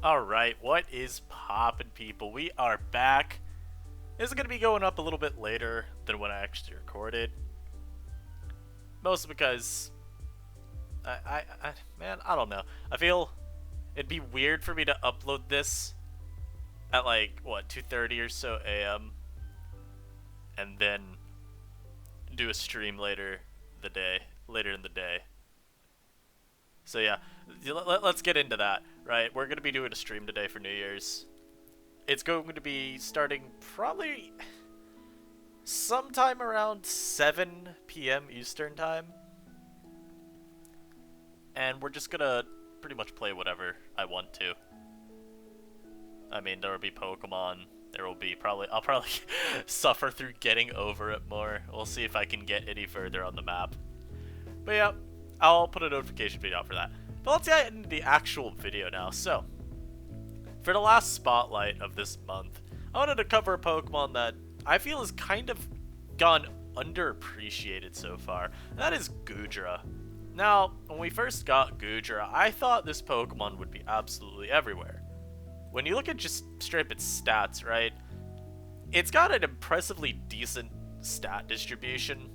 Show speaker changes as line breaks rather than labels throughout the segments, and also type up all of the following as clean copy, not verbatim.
Alright, what is poppin', people? We are back. This is going to be going up a little bit later than when I actually recorded. Mostly because, man, I don't know. I feel it'd be weird for me to upload this at like, what, 2:30 or so a.m. and then do a stream later in the day. So yeah, let's get into that, right? We're going to be doing a stream today for New Year's. It's going to be starting probably sometime around 7 p.m. Eastern time. And we're just gonna pretty much play whatever I want to. I mean, there will be Pokemon. There will be I'll probably suffer through getting over it more. We'll see if I can get any further on the map. But yeah, I'll put a notification video out for that. But let's get into the actual video now. So, for the last spotlight of this month, I wanted to cover a Pokemon that I feel has kind of gone underappreciated so far, and that is Goodra. Now, when we first got Goodra, I thought this Pokemon would be absolutely everywhere. When you look at just straight up its stats, right, it's got an impressively decent stat distribution.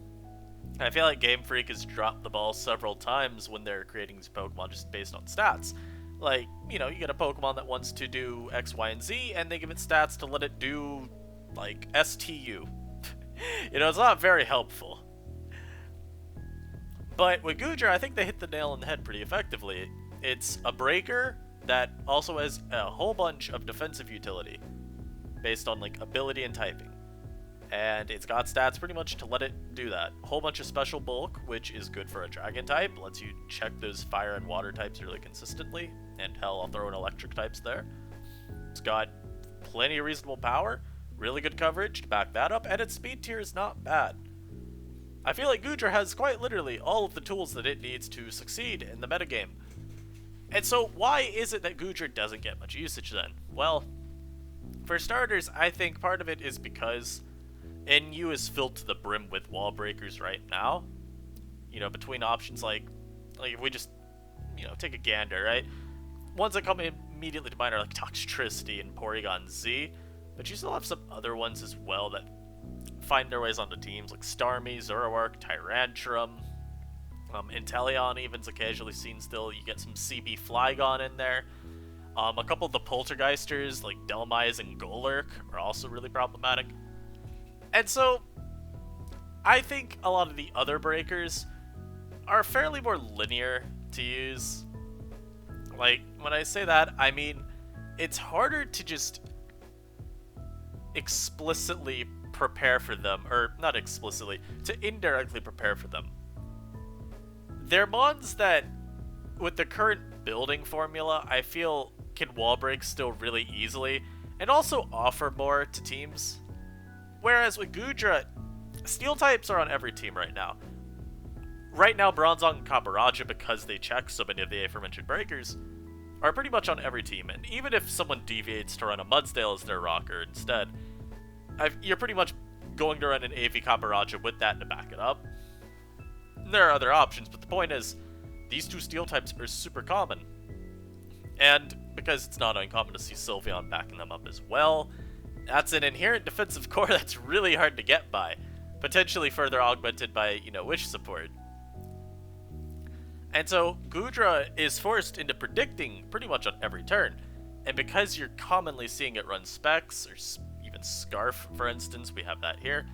I feel like Game Freak has dropped the ball several times when they're creating these Pokemon just based on stats. Like, you know, you get a Pokemon that wants to do X, Y, and Z, and they give it stats to let it do, like, STU. You know, it's not very helpful. But with Goodra, I think they hit the nail on the head pretty effectively. It's a breaker that also has a whole bunch of defensive utility based on, like, ability and typing. And it's got stats pretty much to let it do that. A whole bunch of special bulk, which is good for a dragon type. Lets you check those fire and water types really consistently. And hell, I'll throw in electric types there. It's got plenty of reasonable power, really good coverage to back that up, and its speed tier is not bad. I feel like Goodra has quite literally all of the tools that it needs to succeed in the metagame. And so why is it that Goodra doesn't get much usage then? Well, for starters, I think part of it is because NU is filled to the brim with wall breakers right now. You know, between options like if we just, you know, take a gander, right? Ones that come immediately to mind are like Toxtricity and Porygon Z, but you still have some other ones as well that find their ways onto teams like Starmie, Zoroark, Tyrantrum, Inteleon even's occasionally seen still. You get some CB Flygon in there. A couple of the Poltergeisters like Delmise and Golurk are also really problematic. And so, I think a lot of the other breakers are fairly more linear to use. Like, when I say that, I mean, it's harder to just explicitly prepare for them, or not explicitly, to indirectly prepare for them. They're mons that, with the current building formula, I feel can wall break still really easily, and also offer more to teams. Whereas with Goodra, steel types are on every team right now. Right now, Bronzong and Copperajah, because they check so many of the aforementioned breakers, are pretty much on every team. And even if someone deviates to run a Mudsdale as their rocker instead, you're pretty much going to run an AV Copperajah with that to back it up. There are other options, but the point is, these two steel types are super common. And because it's not uncommon to see Sylveon backing them up as well, that's an inherent defensive core that's really hard to get by, potentially further augmented by, you know, Wish support. And so, Goodra is forced into predicting pretty much on every turn, and because you're commonly seeing it run Specs, or even Scarf, for instance, we have that here,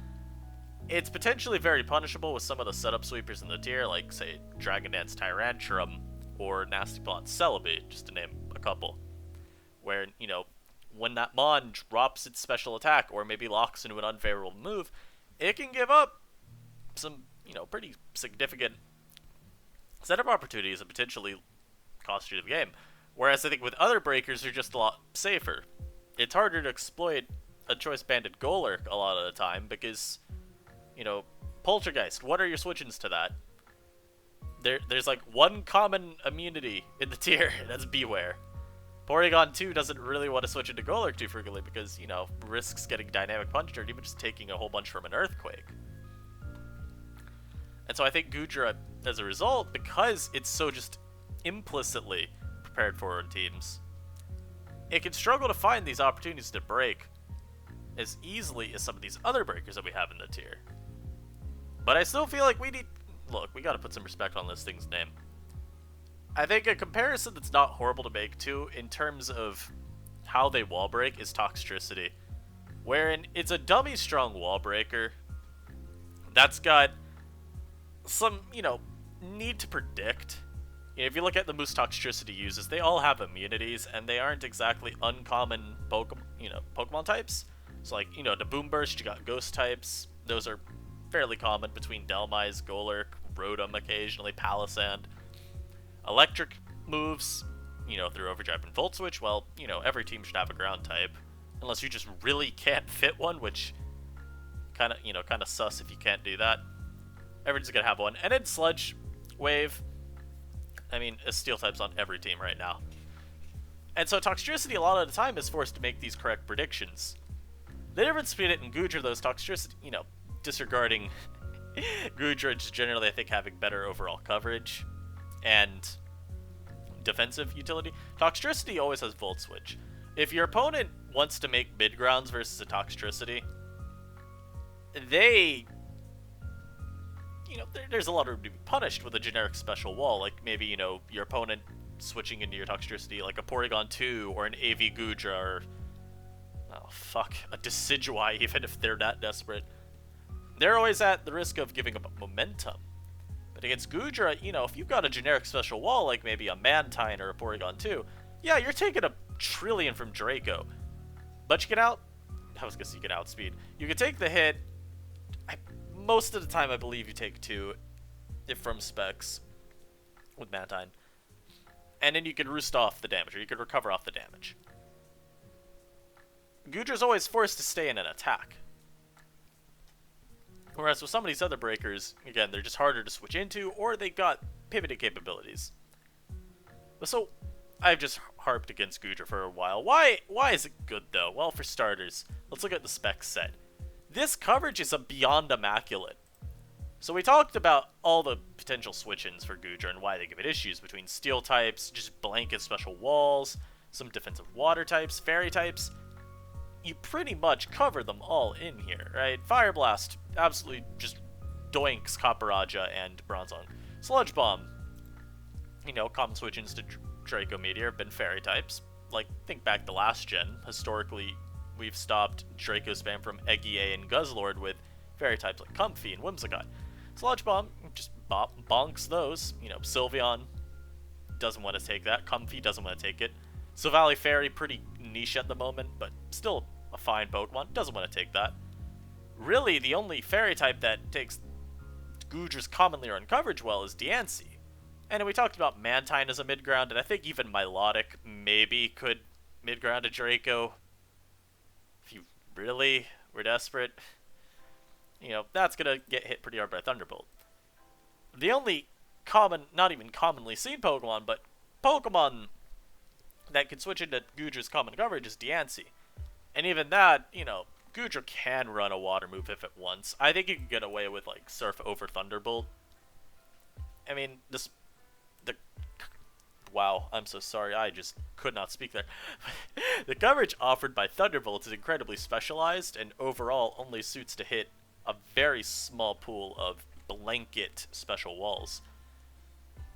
it's potentially very punishable with some of the setup sweepers in the tier, like, say, Dragon Dance Tyrantrum, or Nasty Plot Celebi, just to name a couple, where, you know, when that Mon drops its special attack, or maybe locks into an unfavorable move, it can give up some, you know, pretty significant setup opportunities and potentially cost you the game. Whereas I think with other breakers, they're just a lot safer. It's harder to exploit a Choice Banded Golurk a lot of the time because, you know, Poltergeist, what are your switch-ins to that? There's like one common immunity in the tier, and that's Beware. Porygon 2 doesn't really want to switch into Golurk too frequently because, you know, risks getting Dynamic Punched or even just taking a whole bunch from an Earthquake. And so I think Goodra, as a result, because it's so just implicitly prepared for teams, it can struggle to find these opportunities to break as easily as some of these other breakers that we have in the tier. But I still feel like we need... Look, we gotta put some respect on this thing's name. I think a comparison that's not horrible to make, too, in terms of how they wall break, is Toxtricity. Wherein it's a dummy strong wall breaker that's got some, you know, need to predict. You know, if you look at the moves Toxtricity uses, they all have immunities, and they aren't exactly uncommon Pokemon types. So, like, you know, the Boom Burst, you got Ghost types. Those are fairly common between Dhelmise, Golurk, Rotom occasionally, Palisand. Electric moves, you know, through Overdrive and Volt Switch, well, you know, every team should have a ground type. Unless you just really can't fit one, which kind of sus if you can't do that. Everyone's gonna have one. And then Sludge Wave, I mean, a steel type's on every team right now. And so Toxtricity a lot of the time is forced to make these correct predictions. The difference between it and Goodra, though, is Toxtricity, you know, disregarding Goodra just generally, I think, having better overall coverage and defensive utility. Toxtricity always has Volt Switch. If your opponent wants to make mid-grounds versus a Toxtricity, they... You know, there's a lot of room to be punished with a generic special wall, like maybe, you know, your opponent switching into your Toxtricity, like a Porygon 2 or an AV Goodra or... Oh, fuck. A Decidueye, even if they're that desperate. They're always at the risk of giving up momentum. But against Goodra, you know, if you've got a generic special wall, like maybe a Mantine or a Porygon 2, yeah, you're taking a trillion from Draco. But you can I was gonna say you can outspeed. You can take the hit. Most of the time, I believe you take 2 if from specs with Mantine. And then you can roost off the damage, or you can recover off the damage. Goodra's always forced to stay in an attack. Whereas with some of these other breakers, again, they're just harder to switch into, or they've got pivoting capabilities. So, I've just harped against Goodra for a while. Why is it good, though? Well, for starters, let's look at the spec set. This coverage is beyond immaculate. So we talked about all the potential switch-ins for Goodra and why they give it issues between steel types, just blanket special walls, some defensive water types, fairy types. You pretty much cover them all in here, right? Fire Blast absolutely just doinks Copperajah and Bronzong. Sludge Bomb, you know, common switch-ins to Draco Meteor have been fairy types. Like, think back to last gen. Historically, we've stopped Draco spam from Eggie and Guzzlord with fairy types like Comfey and Whimsicott. Sludge Bomb just bonks those. You know, Sylveon doesn't want to take that. Comfey doesn't want to take it. Silvally Fairy, pretty niche at the moment, but still a fine Pokemon. Doesn't want to take that. Really, the only fairy type that takes Goodra's commonly run coverage well is Diancie. And we talked about Mantine as a mid-ground, and I think even Milotic maybe could mid-ground a Draco. If you really were desperate, you know, that's going to get hit pretty hard by Thunderbolt. The only common, not even commonly seen Pokemon, but Pokemon that can switch into Goodra's common coverage is Diancie. And even that, you know, Goodra can run a water move if it wants. I think you can get away with, like, Surf over Thunderbolt. I mean, wow, I'm so sorry, I just could not speak there. The coverage offered by Thunderbolt is incredibly specialized, and overall only suits to hit a very small pool of blanket special walls.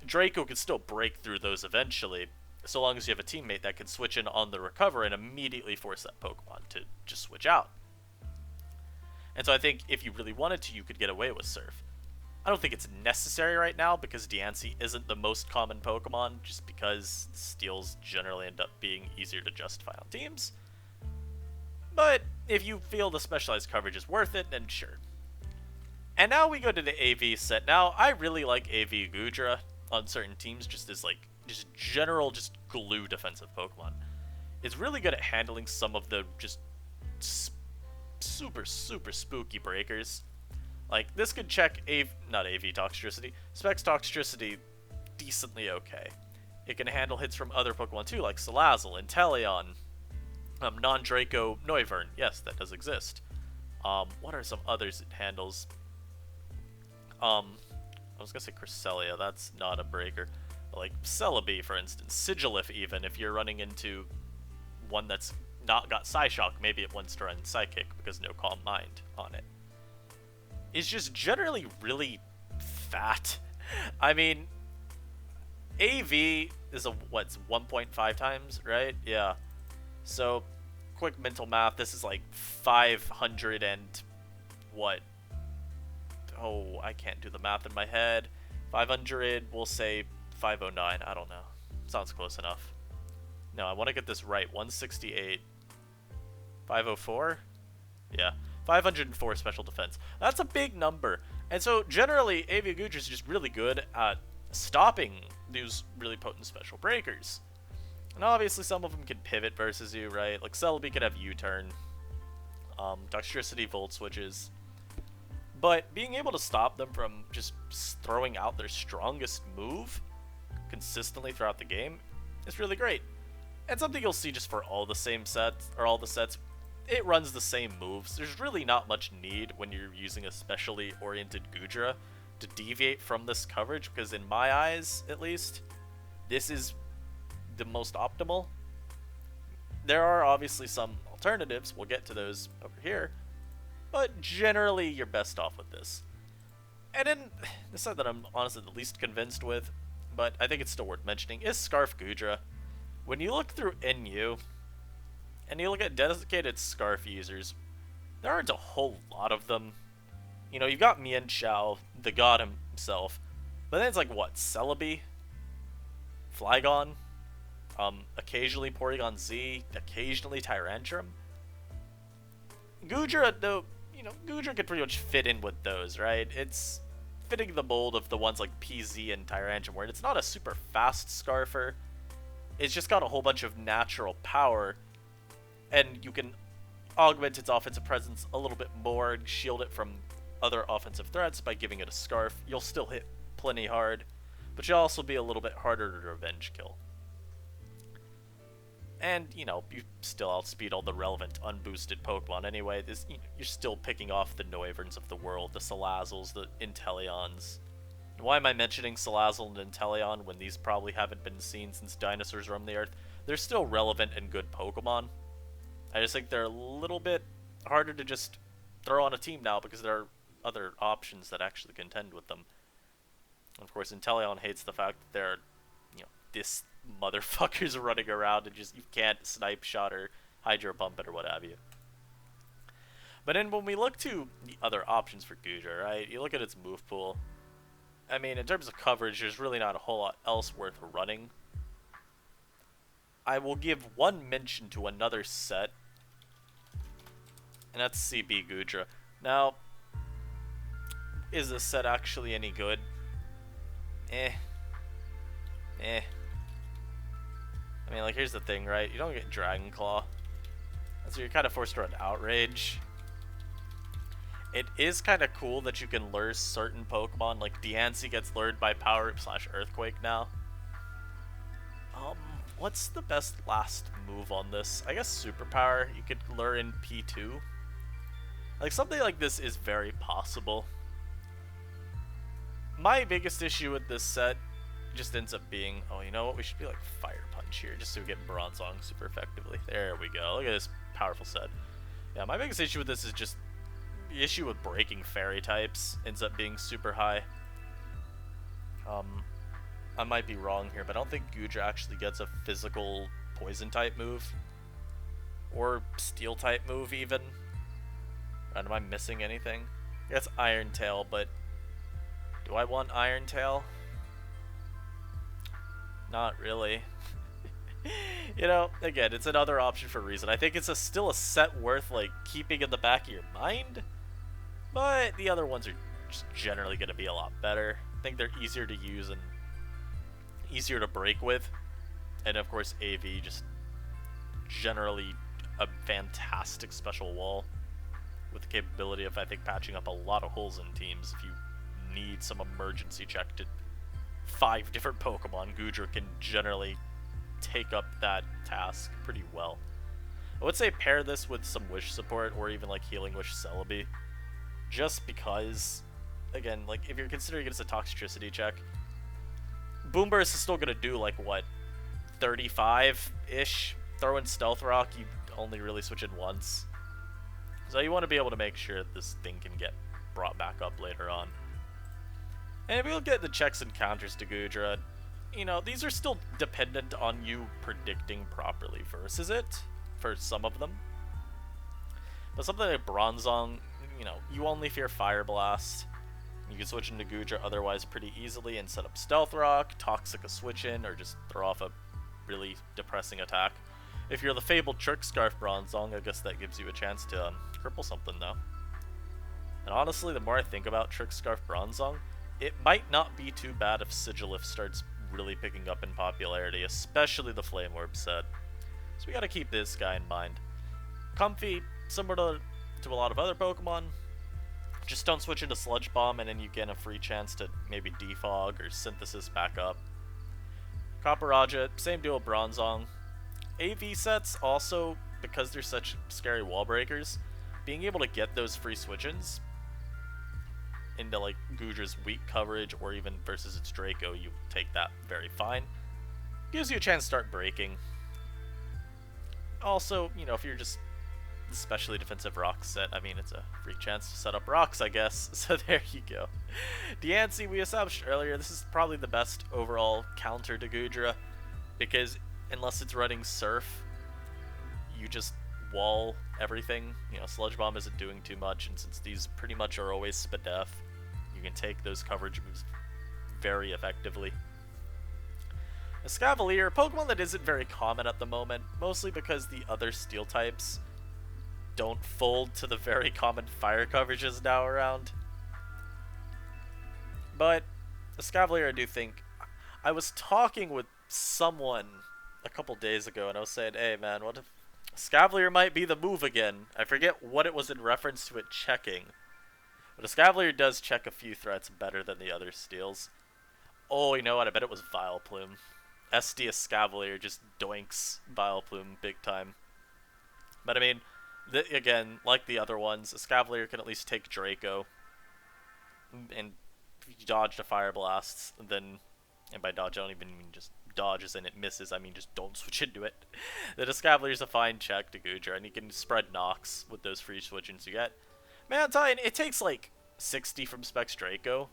Draco can still break through those eventually, so long as you have a teammate that can switch in on the recover and immediately force that Pokemon to just switch out. And so I think if you really wanted to, you could get away with Surf. I don't think it's necessary right now because Diancie isn't the most common Pokemon, just because Steels generally end up being easier to justify on teams. But if you feel the specialized coverage is worth it, then sure. And now we go to the AV set. Now, I really like AV Goodra on certain teams just as, like, just general, just glue defensive Pokemon. It's really good at handling some of the just super spooky breakers. Like, this could check not AV Toxtricity, Specs Toxtricity decently okay. It can handle hits from other Pokemon too, like Salazzle, Inteleon, non-Draco Noivern. Yes, that does exist. What are some others it handles? I was gonna say Cresselia, that's not a breaker. Like Celebi, for instance, Sigilif even, if you're running into one that's not got Psyshock, maybe it wants to run Psychic because no Calm Mind on it, is just generally really fat. I mean, AV is what's 1.5 times, right? Yeah. So, quick mental math, this is like 500 and what? Oh, I can't do the math in my head. 500, we'll say 509, I don't know. Sounds close enough. No, I want to get this right. 168. 504? Yeah. 504 special defense. That's a big number. And so, generally, AV Goodra is just really good at stopping these really potent special breakers. And obviously, some of them can pivot versus you, right? Like, Celebi could have U-turn. Toxtricity Volt switches. But being able to stop them from just throwing out their strongest move consistently throughout the game is really great. And something you'll see just for all the same sets, or all the sets, it runs the same moves. There's really not much need when you're using a specially oriented Goodra to deviate from this coverage, because in my eyes, at least, this is the most optimal. There are obviously some alternatives, we'll get to those over here, but generally you're best off with this. And then, the set that I'm honestly the least convinced with, but I think it's still worth mentioning, is Scarf Goodra. When you look through NU, and you look at dedicated Scarf users, there aren't a whole lot of them. You know, you've got Mian Xiao, the god himself, but then it's like, what, Celebi? Flygon? Occasionally Porygon Z, occasionally Tyrantrum? Goodra, though, you know, Goodra could pretty much fit in with those, right? It's fitting the mold of the ones like PZ and Tyrantrum, where it's not a super fast Scarfer. It's just got a whole bunch of natural power, and you can augment its offensive presence a little bit more and shield it from other offensive threats by giving it a Scarf. You'll still hit plenty hard, but you'll also be a little bit harder to revenge kill. And, you know, you still outspeed all the relevant unboosted Pokemon anyway. You're still picking off the Noiverns of the world, the Salazzles, the Inteleons. Why am I mentioning Salazzle and Inteleon when these probably haven't been seen since dinosaurs roamed the earth? They're still relevant and good Pokemon. I just think they're a little bit harder to just throw on a team now because there are other options that actually contend with them. And of course, Inteleon hates the fact that there are, you know, this motherfuckers running around and just you can't snipe shot or Hydro Pump it or what have you. But then when we look to the other options for Goodra, right, you look at its move pool. I mean, in terms of coverage, there's really not a whole lot else worth running. I will give one mention to another set, and that's CB Goodra. Now, is this set actually any good? I mean, like, here's the thing, right? You don't get Dragon Claw, so you're kind of forced to run Outrage. It is kind of cool that you can lure certain Pokemon, like Diancie gets lured by Power Whip / Earthquake now. What's the best last move on this? I guess Superpower. You could lure in P2. Like, something like this is very possible. My biggest issue with this set just ends up being, oh, you know what? We should be like Fire Punch here, just so we get Bronzong super effectively. There we go. Look at this powerful set. Yeah, my biggest issue with this is just the issue with breaking fairy types ends up being super high. I might be wrong here, but I don't think Goodra actually gets a physical poison type move. Or steel type move even. And am I missing anything? I guess Iron Tail, but do I want Iron Tail? Not really. You know, again, it's another option for a reason. I think it's still a set worth, like, keeping in the back of your mind. But the other ones are just generally going to be a lot better. I think they're easier to use and easier to break with. And of course, AV, just generally a fantastic special wall. With the capability of, I think, patching up a lot of holes in teams. If you need some emergency check to 5 different Pokemon, Goodra can generally take up that task pretty well. I would say pair this with some Wish support, or even like Healing Wish Celebi. Just because, again, like, if you're considering it's a Toxtricity check, Boom Burst is still going to do, like, what, 35-ish throw in Stealth Rock, you only really switch in once. So you want to be able to make sure that this thing can get brought back up later on. And we'll get the checks and counters to Goodra. You know, these are still dependent on you predicting properly versus it, for some of them. But something like Bronzong, you know, you only fear Fire Blast. You can switch into Goodra otherwise pretty easily and set up Stealth Rock, Toxic a switch in, or just throw off a really depressing attack. If you're the fabled Trick Scarf Bronzong, I guess that gives you a chance to cripple something though. And honestly, the more I think about Trick Scarf Bronzong, it might not be too bad if Sigilif starts really picking up in popularity, especially the Flame Orb set. So we gotta keep this guy in mind. Comfy, similar to a lot of other Pokemon, just don't switch into Sludge Bomb and then you get a free chance to maybe defog or synthesis back up. Copperajah, same deal with Bronzong. AV sets also, because they're such scary wall breakers, being able to get those free switch-ins into like Goodra's weak coverage or even versus its Draco, you take that very fine. Gives you a chance to start breaking. Also, you know, if you're just especially defensive rock set, I mean, it's a free chance to set up rocks, I guess. So there you go. Diancie, we established earlier, this is probably the best overall counter to Goodra, because unless it's running Surf, you just wall everything. You know, Sludge Bomb isn't doing too much, and since these pretty much are always Spadef, you can take those coverage moves very effectively. Escavalier, Pokemon that isn't very common at the moment, mostly because the other Steel types don't fold to the very common fire coverages now around. But Escavalier, I do think, I was talking with someone a couple days ago, and I was saying, hey man, what if Escavalier might be the move again? I forget what it was in reference to it checking. But Escavalier does check a few threats better than the other Steels. Oh, you know what? I bet it was Vileplume. SD Escavalier just doinks Vileplume big time. But I mean, again, like the other ones, Escavalier can at least take Draco. And if you dodge the Fire Blasts, then, and by dodge I don't even mean just dodges and it misses, I mean just don't switch into it. The Escavalier's a fine check to Goodra, and you can spread knocks with those free switch-ins you get. Mantine, it takes like 60 from Specs Draco.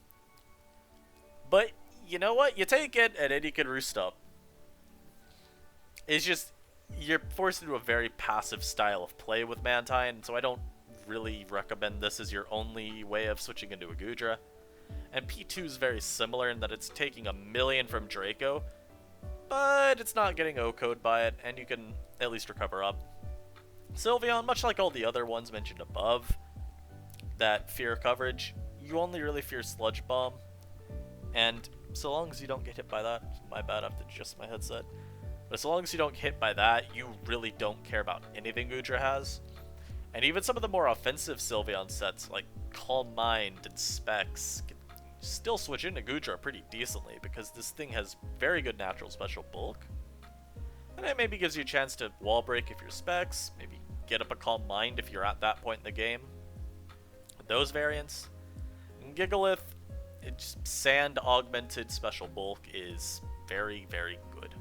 But, you know what? You take it, and then you can roost up. It's just, you're forced into a very passive style of play with Mantine, so I don't really recommend this as your only way of switching into a Goodra. And P2 is very similar in that it's taking a million from Draco, but it's not getting O-code by it, and you can at least recover up. Sylveon, much like all the other ones mentioned above, that fear coverage, you only really fear Sludge Bomb, and so long as you don't get hit by that, my bad, I have to adjust my headset, but as long as you don't get hit by that, you really don't care about anything Goodra has. And even some of the more offensive Sylveon sets, like Calm Mind and Specs, can still switch into Goodra pretty decently, because this thing has very good natural special bulk. And it maybe gives you a chance to wall break if you're Specs, maybe get up a Calm Mind if you're at that point in the game. With those variants. And Gigalith, it's sand augmented special bulk is very, very good.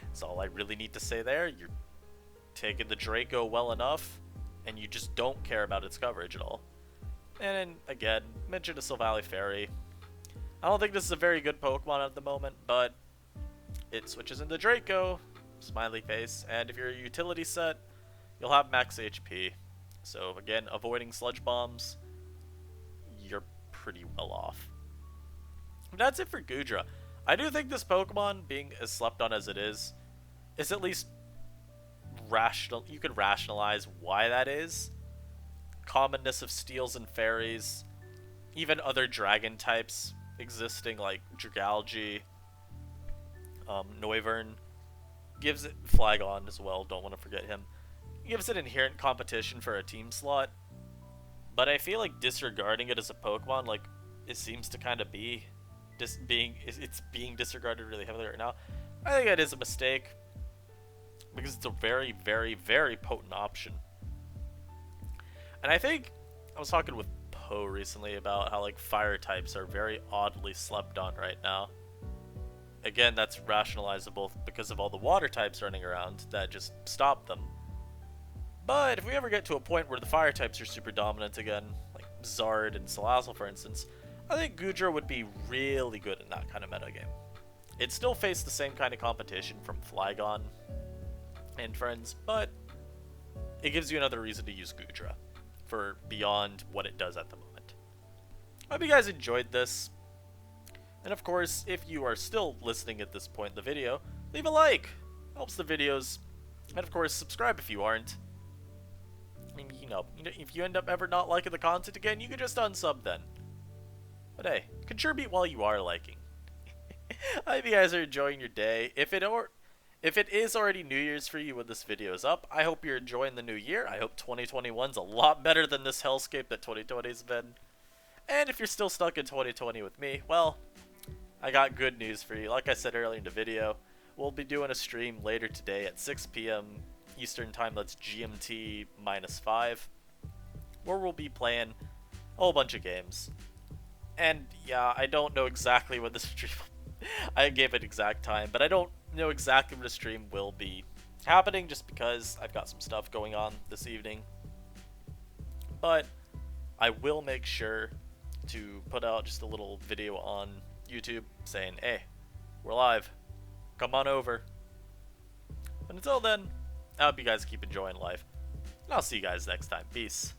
That's all I really need to say there. You're taking the Draco well enough, and you just don't care about its coverage at all. And then, again, mention a Silvally Fairy. I don't think this is a very good Pokemon at the moment, but it switches into Draco, smiley face, and if you're a utility set, you'll have max HP. So again, avoiding Sludge Bombs, you're pretty well off. And that's it for Goodra. I do think this Pokemon, being as slept on as it is at least rational. You could rationalize why that is. Commonness of Steels and Fairies, even other Dragon types existing like Dragalge, Noivern, gives it Flagon as well, don't want to forget him. Gives it inherent competition for a team slot, but I feel like disregarding it as a Pokemon, like it seems to kind of be, it's being disregarded really heavily right now. I think that is a mistake, because it's a very, very, very potent option. And I think, I was talking with Poe recently about how like fire types are very oddly slept on right now. again, that's rationalizable because of all the water types running around that just stop them. But if we ever get to a point where the fire types are super dominant again, like Zard and Salazzle for instance, I think Goodra would be really good in that kind of metagame. It'd still face the same kind of competition from Flygon and friends, but it gives you another reason to use Goodra for beyond what it does at the moment. I hope you guys enjoyed this. And of course, if you are still listening at this point in the video, leave a like. Helps the videos. And of course, subscribe if you aren't. And you know, if you end up ever not liking the content again, you can just unsub then. But hey, contribute while you are liking. I hope you guys are enjoying your day. If it is already New Year's for you when this video is up, I hope you're enjoying the new year. I hope 2021's a lot better than this hellscape that 2020's been. And if you're still stuck in 2020 with me, well, I got good news for you. Like I said earlier in the video, we'll be doing a stream later today at 6 p.m. Eastern Time, that's GMT -5, where we'll be playing a whole bunch of games. And yeah, I don't know exactly when the stream... I gave an exact time, but I don't know exactly when the stream will be happening just because I've got some stuff going on this evening. But I will make sure to put out just a little video on YouTube saying, hey, we're live, come on over. But until then, I hope you guys keep enjoying life, and I'll see you guys next time. Peace.